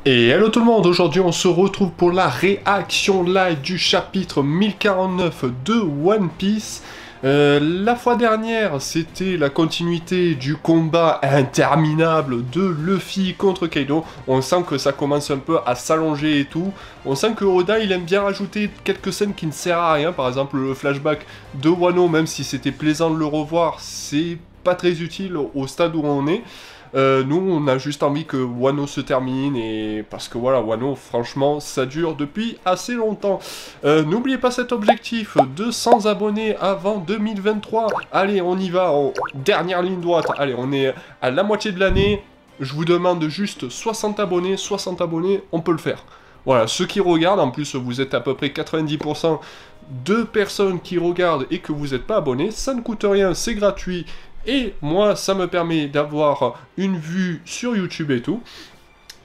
Et hello tout le monde, aujourd'hui on se retrouve pour la réaction live du chapitre 1049 de One Piece. La fois dernière, c'était la continuité du combat interminable de Luffy contre Kaido. On sent que ça commence un peu à s'allonger et tout. On sent que Oda, il aime bien rajouter quelques scènes qui ne servent à rien. Par exemple, le flashback de Wano, même si c'était plaisant de le revoir, c'est pas très utile au stade où on est. Nous, on a juste envie que Wano se termine, et parce que voilà, Wano, franchement, ça dure depuis assez longtemps. N'oubliez pas cet objectif, 200 abonnés avant 2023. Allez, on y va, dernière ligne droite. Allez, on est à la moitié de l'année. Je vous demande juste 60 abonnés, on peut le faire. Voilà, ceux qui regardent, en plus, vous êtes à peu près 90% de personnes qui regardent et que vous n'êtes pas abonnés, ça ne coûte rien, c'est gratuit. Et moi, ça me permet d'avoir une vue sur YouTube et tout.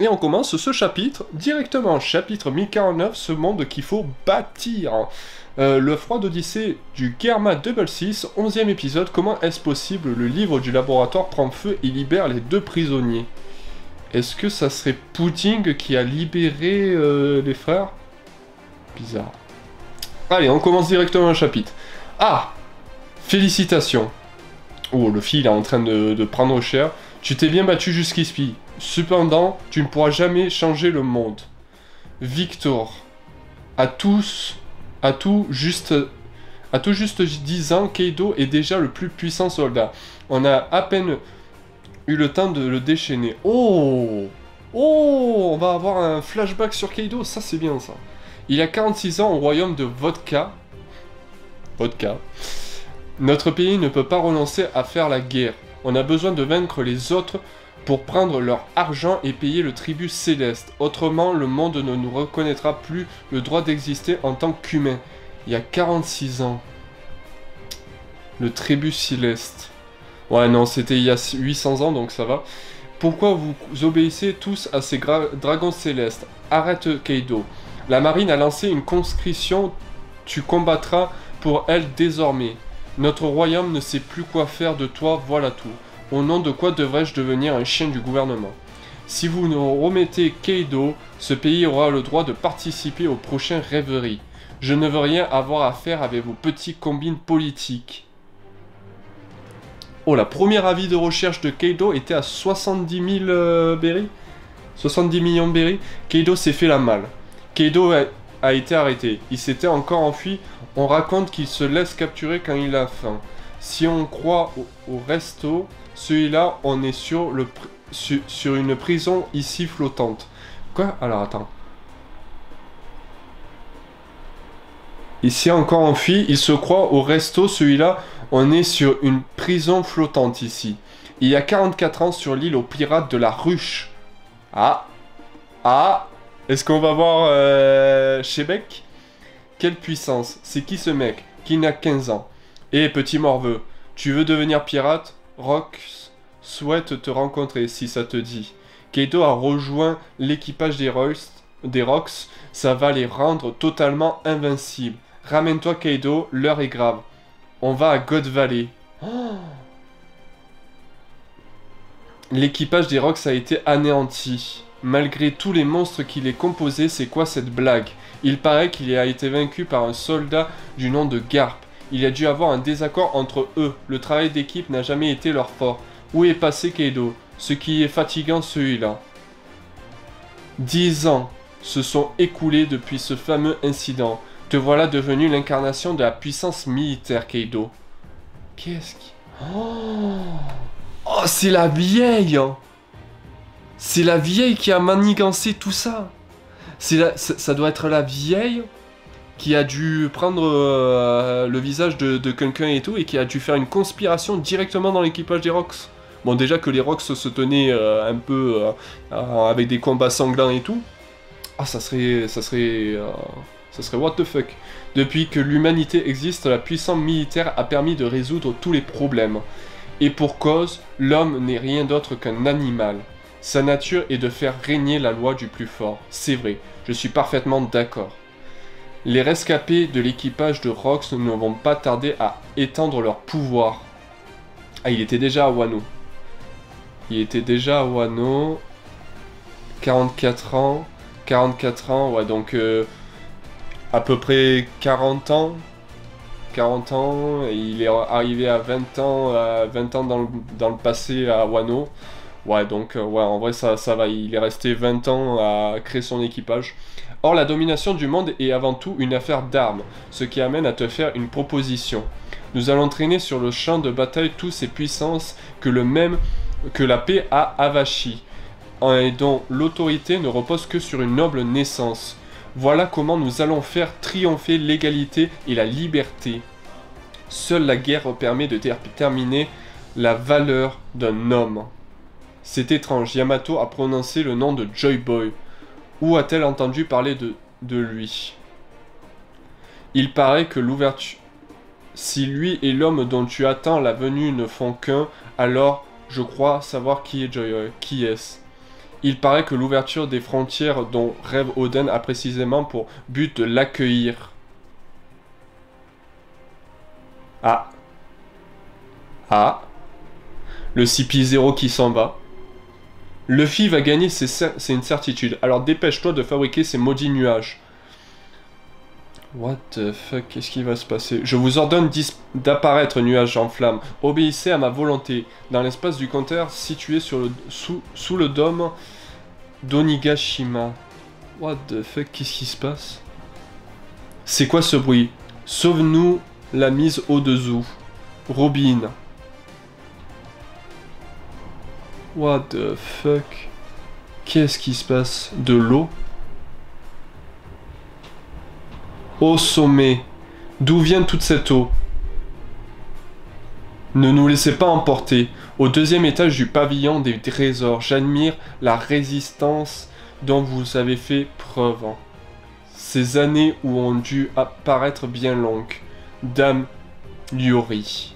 Et on commence ce chapitre directement. Chapitre 1049, ce monde qu'il faut bâtir. Le froid d'Odyssée du Germa Double 6, 11e épisode. Comment est-ce possible? Le livre du laboratoire prend feu et libère les deux prisonniers. Est-ce que ça serait Pudding qui a libéré les frères? Bizarre. Allez, on commence directement le chapitre. Ah! Félicitations. Oh, Luffy, il est en train de prendre cher. Tu t'es bien battu jusqu'ici. Cependant, tu ne pourras jamais changer le monde. Victor. À tout juste 10 ans, Kaido est déjà le plus puissant soldat. On a à peine eu le temps de le déchaîner. Oh! Oh! On va avoir un flashback sur Kaido, ça c'est bien ça. Il a 46 ans au royaume de Vodka. Vodka. Notre pays ne peut pas renoncer à faire la guerre. On a besoin de vaincre les autres pour prendre leur argent et payer le tribut céleste. Autrement, le monde ne nous reconnaîtra plus le droit d'exister en tant qu'humain. Il y a 46 ans. Le tribut céleste. Ouais, non, c'était il y a 800 ans, donc ça va. Pourquoi vous obéissez tous à ces dragons célestes? Arrête, Kaido. La marine a lancé une conscription. Tu combattras pour elle désormais. Notre royaume ne sait plus quoi faire de toi, voilà tout. Au nom de quoi devrais-je devenir un chien du gouvernement? Si vous nous remettez Kaido, ce pays aura le droit de participer aux prochaines rêveries. Je ne veux rien avoir à faire avec vos petits combines politiques. Oh, la première avis de recherche de Kaido était à 70 000 berries. 70 millions de berries. Kaido s'est fait la malle. Kaido a été arrêté. Il s'était encore enfui. On raconte qu'il se laisse capturer quand il a faim. Si on croit au resto, celui-là, on est sur une prison ici flottante. Quoi? Alors attends. Ici encore enfui, il se croit au resto, celui-là, on est sur une prison flottante ici. Il y a 44 ans sur l'île aux pirates de la ruche. Ah. Ah. Est-ce qu'on va voir Shebek? Quelle puissance. C'est qui ce mec? Qui n'a 15 ans. Eh, petit morveux, tu veux devenir pirate? Rox souhaite te rencontrer si ça te dit. Kaido a rejoint l'équipage des Rox. Ça va les rendre totalement invincibles. Ramène-toi Kaido, l'heure est grave. On va à God Valley. Oh. L'équipage des Rox a été anéanti. Malgré tous les monstres qui les composaient, c'est quoi cette blague? Il paraît qu'il a été vaincu par un soldat du nom de Garp. Il y a dû avoir un désaccord entre eux. Le travail d'équipe n'a jamais été leur fort. Où est passé Kaido? Ce qui est fatigant, celui-là. 10 ans se sont écoulés depuis ce fameux incident. Te voilà devenu l'incarnation de la puissance militaire, Kaido. Qu'est-ce qui... Oh, c'est la vieille! C'est la vieille qui a manigancé tout ça. Ça doit être la vieille qui a dû prendre le visage de quelqu'un et tout, et qui a dû faire une conspiration directement dans l'équipage des Rox. Bon, déjà que les Rox se tenaient un peu avec des combats sanglants et tout. Ah, ça serait what the fuck. Depuis que l'humanité existe, la puissance militaire a permis de résoudre tous les problèmes. Et pour cause, l'homme n'est rien d'autre qu'un animal. Sa nature est de faire régner la loi du plus fort. C'est vrai, je suis parfaitement d'accord. Les rescapés de l'équipage de Rox ne vont pas tarder à étendre leur pouvoir. Ah, il était déjà à Wano. 44 ans. 44 ans, ouais, donc à peu près 40 ans. 40 ans, et il est arrivé à 20 ans, dans le passé à Wano. Ouais, donc, ouais, en vrai, ça va. Il est resté 20 ans à créer son équipage. Or, la domination du monde est avant tout une affaire d'armes, ce qui amène à te faire une proposition. Nous allons traîner sur le champ de bataille toutes ces puissances que la paix a avachis, et dont l'autorité ne repose que sur une noble naissance. Voilà comment nous allons faire triompher l'égalité et la liberté. Seule la guerre permet de déterminer la valeur d'un homme. C'est étrange, Yamato a prononcé le nom de Joy Boy. Où a-t-elle entendu parler de lui? Il paraît que l'ouverture... Si lui et l'homme dont tu attends la venue ne font qu'un, alors je crois savoir qui est Joy Boy. Qui est-ce? Il paraît que l'ouverture des frontières dont rêve Oden a précisément pour but de l'accueillir. Ah. Ah. Le CP0 qui s'en va. Luffy va gagner, c'est une certitude. Alors dépêche-toi de fabriquer ces maudits nuages. What the fuck, qu'est-ce qui va se passer? Je vous ordonne d'apparaître, nuages en flammes. Obéissez à ma volonté. Dans l'espace du compteur situé sous le dôme d'Onigashima. What the fuck, qu'est-ce qui se passe? C'est quoi ce bruit? Sauve-nous la mise au-dessous. Robin. What the fuck? Qu'est-ce qui se passe? De l'eau? Au sommet. D'où vient toute cette eau? Ne nous laissez pas emporter. Au deuxième étage du pavillon des trésors, j'admire la résistance dont vous avez fait preuve. Ces années où ont dû apparaître bien longues. Dame Yuri.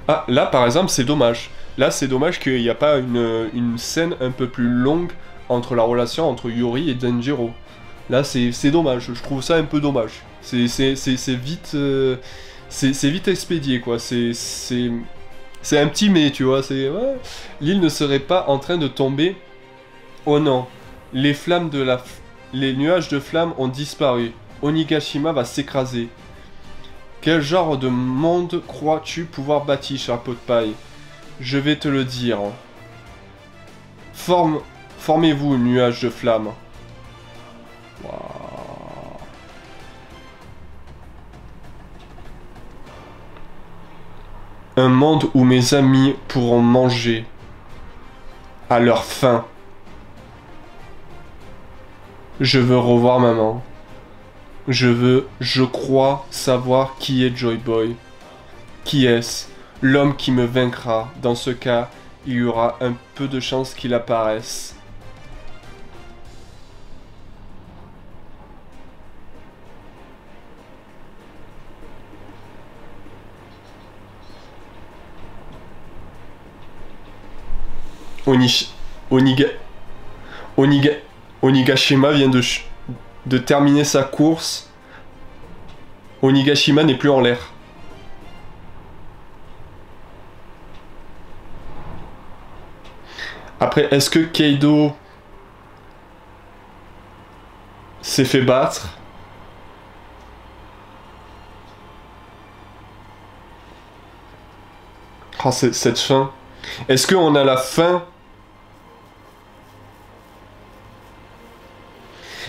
Ah, là par exemple, c'est dommage. Là, c'est dommage qu'il n'y a pas une scène un peu plus longue entre la relation entre Yuri et Denjiro. Là, c'est dommage. Je trouve ça un peu dommage. C'est vite... c'est vite expédié, quoi. C'est un petit mais, tu vois. Ouais. L'île ne serait pas en train de tomber. Oh non. Les nuages de flammes ont disparu. Onigashima va s'écraser. Quel genre de monde crois-tu pouvoir bâtir, chapeau de paille? Je vais te le dire. Formez-vous, nuage de flammes. Wow. Un monde où mes amis pourront manger à leur faim. Je veux revoir maman. Je crois savoir qui est Joy Boy. Qui est-ce? L'homme qui me vaincra. Dans ce cas, il y aura un peu de chance qu'il apparaisse. Onigashima vient de terminer sa course. Onigashima n'est plus en l'air. Après, est-ce que Kaido s'est fait battre? Oh, cette fin. Est-ce qu'on a la fin?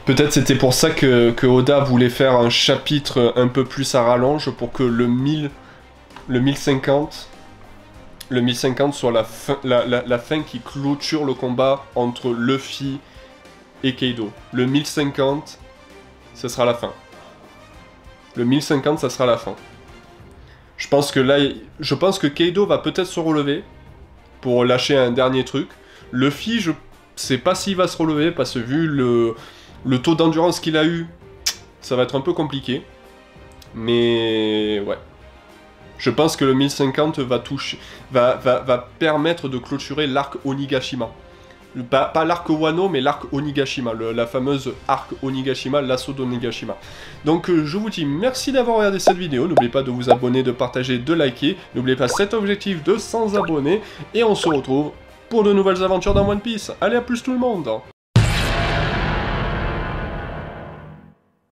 Peut-être c'était pour ça que Oda voulait faire un chapitre un peu plus à rallonge pour que le 1050 soit la fin qui clôture le combat entre Luffy et Kaido. Le 1050, ça sera la fin. Le 1050, ça sera la fin. Je pense que Kaido va peut-être se relever pour lâcher un dernier truc. Luffy, je sais pas s'il va se relever parce que vu le taux d'endurance qu'il a eu, ça va être un peu compliqué. Mais ouais. Je pense que le 1050 va permettre de clôturer l'arc Onigashima. Pas l'arc Wano, mais l'arc Onigashima. La fameuse arc Onigashima, l'assaut d'Onigashima. Donc je vous dis merci d'avoir regardé cette vidéo. N'oubliez pas de vous abonner, de partager, de liker. N'oubliez pas cet objectif de 100 abonnés. Et on se retrouve pour de nouvelles aventures dans One Piece. Allez, à plus tout le monde!